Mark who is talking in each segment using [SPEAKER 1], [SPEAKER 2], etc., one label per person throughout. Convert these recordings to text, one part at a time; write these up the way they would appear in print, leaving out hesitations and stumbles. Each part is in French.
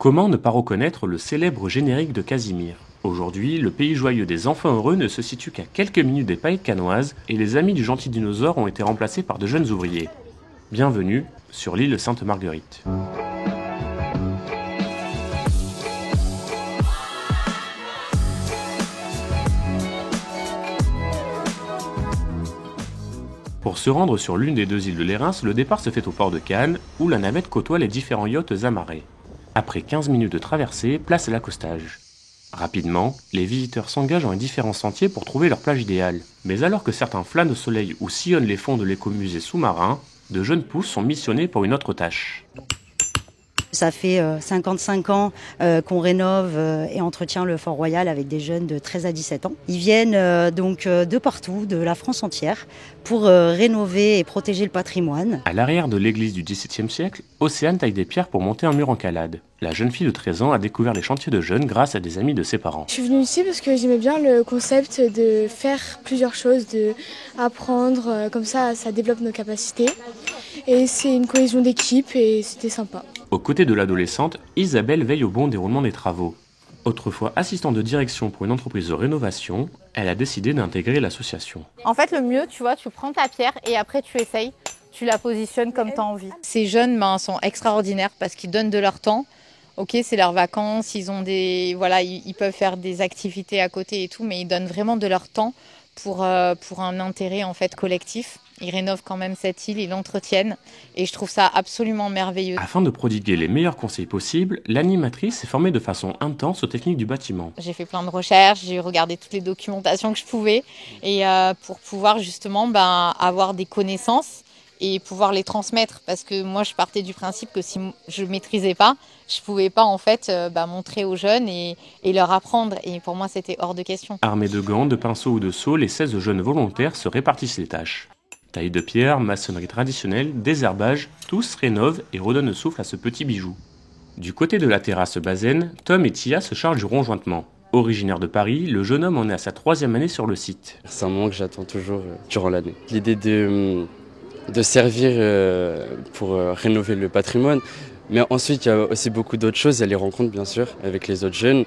[SPEAKER 1] Comment ne pas reconnaître le célèbre générique de Casimir? Aujourd'hui, le pays joyeux des enfants heureux ne se situe qu'à quelques minutes des pailles canoises et les amis du gentil dinosaure ont été remplacés par de jeunes ouvriers. Bienvenue sur l'île Sainte-Marguerite. Pour se rendre sur l'une des deux îles de l'Érins, le départ se fait au port de Cannes, où la navette côtoie les différents yachts amarrés. Après 15 minutes de traversée, place à l'accostage. Rapidement, les visiteurs s'engagent dans les différents sentiers pour trouver leur plage idéale. Mais alors que certains flânent au soleil ou sillonnent les fonds de l'écomusée sous-marin, de jeunes pousses sont missionnés pour une autre tâche.
[SPEAKER 2] Ça fait 55 ans qu'on rénove et entretient le Fort Royal avec des jeunes de 13 à 17 ans. Ils viennent donc de partout, de la France entière, pour rénover et protéger le patrimoine.
[SPEAKER 1] À l'arrière de l'église du XVIIe siècle, Océane taille des pierres pour monter un mur en calade. La jeune fille de 13 ans a découvert les chantiers de jeunes grâce à des amis de ses parents.
[SPEAKER 3] Je suis venue ici parce que j'aimais bien le concept de faire plusieurs choses, d'apprendre, comme ça développe nos capacités. Et c'est une cohésion d'équipe et c'était sympa.
[SPEAKER 1] Aux côtés de l'adolescente, Isabelle veille au bon déroulement des travaux. Autrefois assistante de direction pour une entreprise de rénovation, elle a décidé d'intégrer l'association.
[SPEAKER 4] En fait, le mieux, tu prends ta pierre et après tu essayes, tu la positionnes comme tu as envie. Ces jeunes sont extraordinaires parce qu'ils donnent de leur temps. Ok, c'est leurs vacances, ils peuvent faire des activités à côté et tout, mais ils donnent vraiment de leur temps pour un intérêt en fait collectif. Ils rénovent quand même cette île, ils l'entretiennent et je trouve ça absolument merveilleux.
[SPEAKER 1] Afin de prodiguer les meilleurs conseils possibles, l'animatrice s'est formée de façon intense aux techniques du bâtiment.
[SPEAKER 4] J'ai fait plein de recherches, j'ai regardé toutes les documentations que je pouvais et pour pouvoir justement avoir des connaissances et pouvoir les transmettre parce que moi je partais du principe que si je ne maîtrisais pas, je ne pouvais pas en fait montrer aux jeunes et leur apprendre et pour moi c'était hors de question.
[SPEAKER 1] Armés de gants, de pinceaux ou de seaux, les 16 jeunes volontaires se répartissent les tâches. Taille de pierre, maçonnerie traditionnelle, désherbage, tous rénovent et redonnent le souffle à ce petit bijou. Du côté de la terrasse Bazaine, Tom et Tia se chargent du ronjointement. Originaire de Paris, le jeune homme en est à sa 3e année sur le site.
[SPEAKER 5] C'est un moment que j'attends toujours durant l'année. L'idée de servir pour rénover le patrimoine. Mais ensuite, il y a aussi beaucoup d'autres choses. Il y a les rencontres, bien sûr, avec les autres jeunes.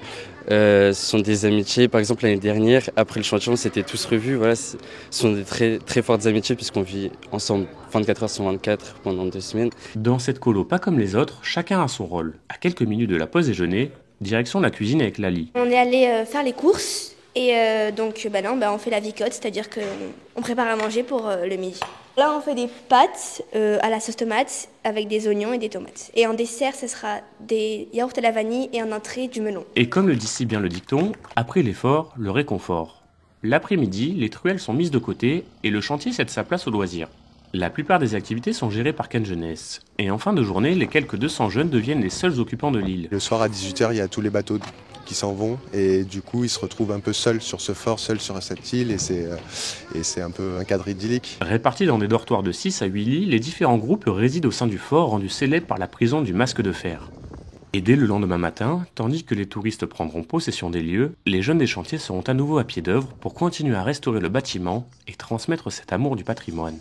[SPEAKER 5] Ce sont des amitiés. Par exemple, l'année dernière, après le chantier, on s'était tous revus. Voilà, ce sont des très, très fortes amitiés puisqu'on vit ensemble 24 heures sur 24 pendant 2 semaines.
[SPEAKER 1] Dans cette colo, pas comme les autres, chacun a son rôle. À quelques minutes de la pause déjeuner, direction la cuisine avec Lali.
[SPEAKER 6] On est allé faire les courses et donc on fait la vicotte, c'est-à-dire qu'on prépare à manger pour le midi. Là, on fait des pâtes à la sauce tomate avec des oignons et des tomates. Et en dessert, ce sera des yaourts à la vanille et en entrée du melon.
[SPEAKER 1] Et comme le dit si bien le dicton, après l'effort, le réconfort. L'après-midi, les truelles sont mises de côté et le chantier cède sa place au loisir. La plupart des activités sont gérées par Cannes Jeunesse. Et en fin de journée, les quelques 200 jeunes deviennent les seuls occupants de l'île.
[SPEAKER 7] Le soir à 18h, il y a tous les bateaux qui s'en vont et du coup ils se retrouvent un peu seuls sur ce fort, seuls sur cette île et c'est un peu un cadre idyllique.
[SPEAKER 1] Répartis dans des dortoirs de 6 à 8 lits, les différents groupes résident au sein du fort rendu célèbre par la prison du Masque de Fer. Et dès le lendemain matin, tandis que les touristes prendront possession des lieux, les jeunes des chantiers seront à nouveau à pied d'œuvre pour continuer à restaurer le bâtiment et transmettre cet amour du patrimoine.